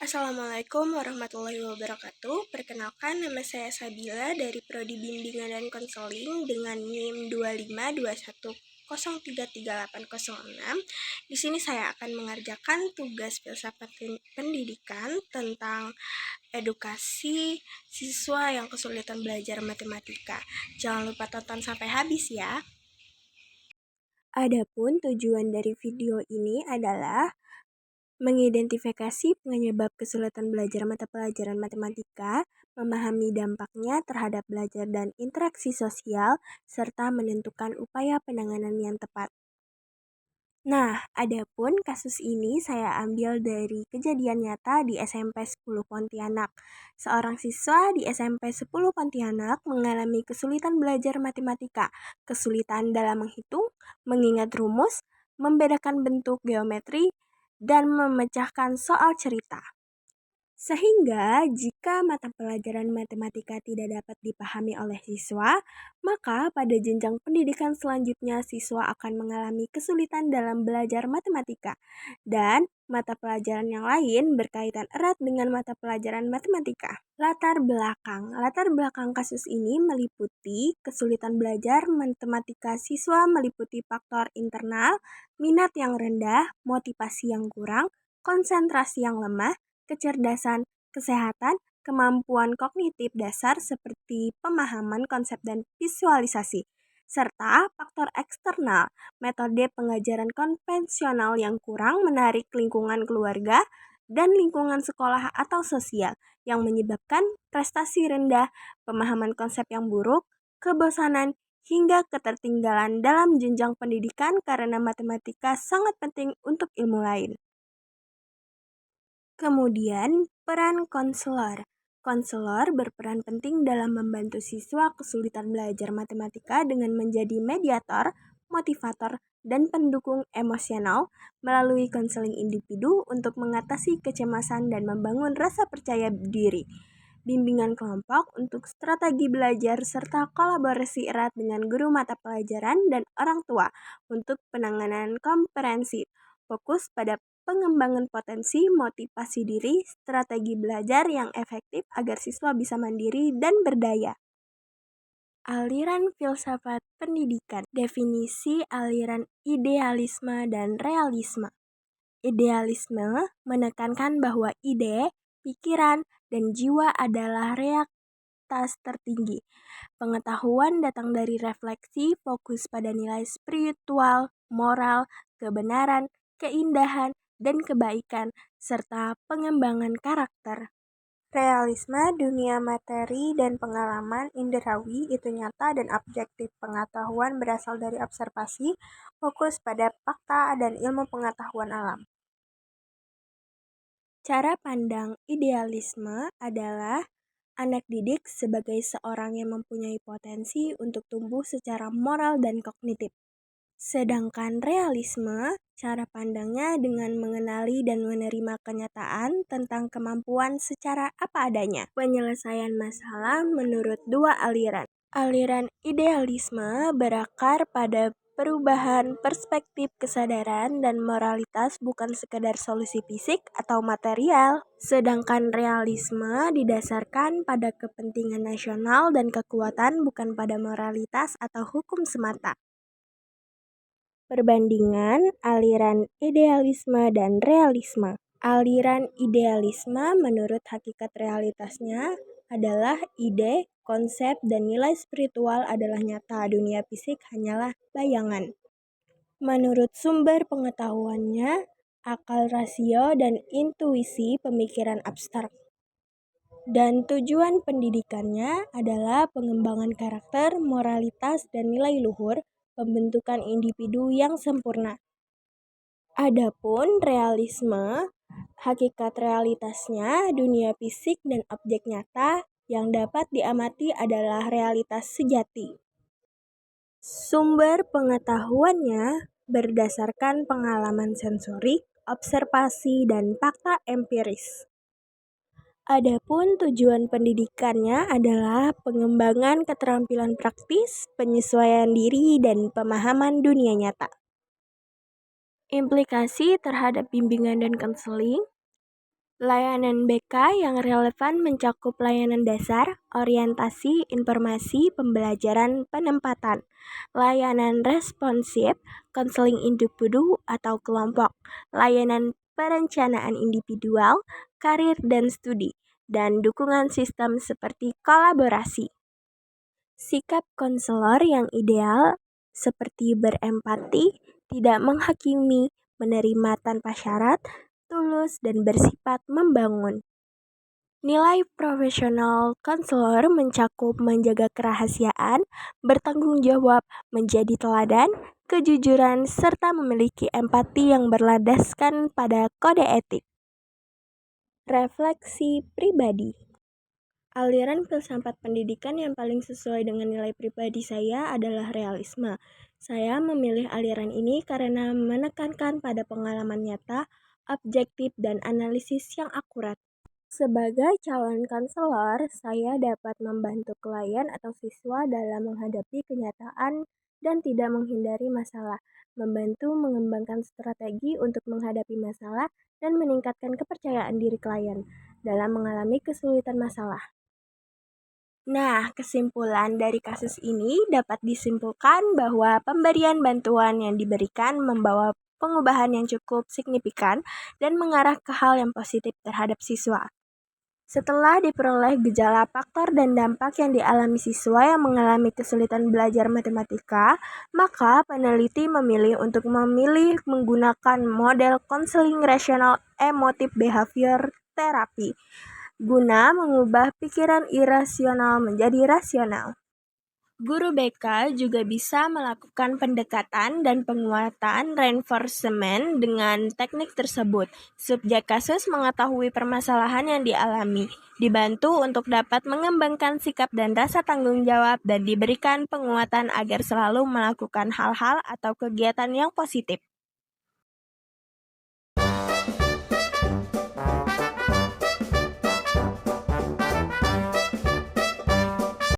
Assalamualaikum warahmatullahi wabarakatuh. Perkenalkan, nama saya Sabila dari Prodi Bimbingan dan Konseling dengan NIM 2521033806. Di sini saya akan mengerjakan tugas filsafat pendidikan tentang edukasi siswa yang kesulitan belajar matematika. Jangan lupa tonton sampai habis ya. Adapun tujuan dari video ini adalah mengidentifikasi penyebab kesulitan belajar mata pelajaran matematika, memahami dampaknya terhadap belajar dan interaksi sosial, serta menentukan upaya penanganan yang tepat. Nah, adapun kasus ini saya ambil dari kejadian nyata di SMP 10 Pontianak. Seorang siswa di SMP 10 Pontianak mengalami kesulitan belajar matematika, kesulitan dalam menghitung, mengingat rumus, membedakan bentuk geometri, dan memecahkan soal cerita. Sehingga jika mata pelajaran matematika tidak dapat dipahami oleh siswa, maka pada jenjang pendidikan selanjutnya siswa akan mengalami kesulitan dalam belajar matematika. Dan mata pelajaran yang lain berkaitan erat dengan mata pelajaran matematika. Latar belakang kasus ini meliputi kesulitan belajar matematika siswa meliputi faktor internal, minat yang rendah, motivasi yang kurang, konsentrasi yang lemah, kecerdasan, kesehatan, kemampuan kognitif dasar seperti pemahaman konsep dan visualisasi, serta faktor eksternal, metode pengajaran konvensional yang kurang menarik lingkungan keluarga dan lingkungan sekolah atau sosial yang menyebabkan prestasi rendah, pemahaman konsep yang buruk, kebosanan, hingga ketertinggalan dalam jenjang pendidikan karena matematika sangat penting untuk ilmu lain. Kemudian, peran konselor. Konselor berperan penting dalam membantu siswa kesulitan belajar matematika dengan menjadi mediator, motivator, dan pendukung emosional melalui konseling individu untuk mengatasi kecemasan dan membangun rasa percaya diri. Bimbingan kelompok untuk strategi belajar serta kolaborasi erat dengan guru mata pelajaran dan orang tua untuk penanganan komprehensif. Fokus pada pengembangan potensi, motivasi diri, strategi belajar yang efektif agar siswa bisa mandiri dan berdaya. Aliran filsafat pendidikan. Definisi aliran idealisme dan realisme. Idealisme menekankan bahwa ide, pikiran, dan jiwa adalah realitas tertinggi. Pengetahuan datang dari refleksi, fokus pada nilai spiritual, moral, kebenaran, keindahan, dan kebaikan, serta pengembangan karakter. Realisme, dunia materi dan pengalaman indrawi itu nyata dan objektif. Pengetahuan berasal dari observasi, fokus pada fakta dan ilmu pengetahuan alam. Cara pandang idealisme adalah anak didik sebagai seorang yang mempunyai potensi untuk tumbuh secara moral dan kognitif. Sedangkan realisme, cara pandangnya dengan mengenali dan menerima kenyataan tentang kemampuan secara apa adanya. Penyelesaian masalah menurut dua aliran. Aliran idealisme berakar pada perubahan perspektif kesadaran dan moralitas bukan sekedar solusi fisik atau material. Sedangkan realisme didasarkan pada kepentingan nasional dan kekuatan bukan pada moralitas atau hukum semata. Perbandingan aliran idealisme dan realisme. Aliran idealisme menurut hakikat realitasnya adalah ide, konsep, dan nilai spiritual adalah nyata, dunia fisik hanyalah bayangan. Menurut sumber pengetahuannya, akal rasio dan intuisi pemikiran abstrak. Dan tujuan pendidikannya adalah pengembangan karakter, moralitas, dan nilai luhur, pembentukan individu yang sempurna. Adapun realisme, hakikat realitasnya dunia fisik dan objek nyata yang dapat diamati adalah realitas sejati. Sumber pengetahuannya berdasarkan pengalaman sensorik, observasi, dan fakta empiris. Adapun tujuan pendidikannya adalah pengembangan keterampilan praktis, penyesuaian diri, dan pemahaman dunia nyata. Implikasi terhadap bimbingan dan konseling. Layanan BK yang relevan mencakup layanan dasar, orientasi, informasi, pembelajaran, penempatan, layanan responsif, konseling individu atau kelompok, layanan perencanaan individual, karir dan studi, dan dukungan sistem seperti kolaborasi. Sikap konselor yang ideal seperti berempati, tidak menghakimi, menerima tanpa syarat, tulus dan bersifat membangun. Nilai profesional konselor mencakup menjaga kerahasiaan, bertanggung jawab, menjadi teladan, kejujuran, serta memiliki empati yang berlandaskan pada kode etik. Refleksi pribadi. Aliran filsafat pendidikan yang paling sesuai dengan nilai pribadi saya adalah realisme. Saya memilih aliran ini karena menekankan pada pengalaman nyata, objektif, dan analisis yang akurat. Sebagai calon konselor, saya dapat membantu klien atau siswa dalam menghadapi kenyataan dan tidak menghindari masalah, membantu mengembangkan strategi untuk menghadapi masalah, dan meningkatkan kepercayaan diri klien dalam mengalami kesulitan masalah. Nah, kesimpulan dari kasus ini dapat disimpulkan bahwa pemberian bantuan yang diberikan membawa pengubahan yang cukup signifikan dan mengarah ke hal yang positif terhadap siswa. Setelah diperoleh gejala faktor dan dampak yang dialami siswa yang mengalami kesulitan belajar matematika, maka peneliti memilih untuk menggunakan model konseling rasional emotif behavior terapi guna mengubah pikiran irasional menjadi rasional. Guru BK juga bisa melakukan pendekatan dan penguatan reinforcement dengan teknik tersebut. Subjek kasus mengetahui permasalahan yang dialami, dibantu untuk dapat mengembangkan sikap dan rasa tanggung jawab, dan diberikan penguatan agar selalu melakukan hal-hal atau kegiatan yang positif.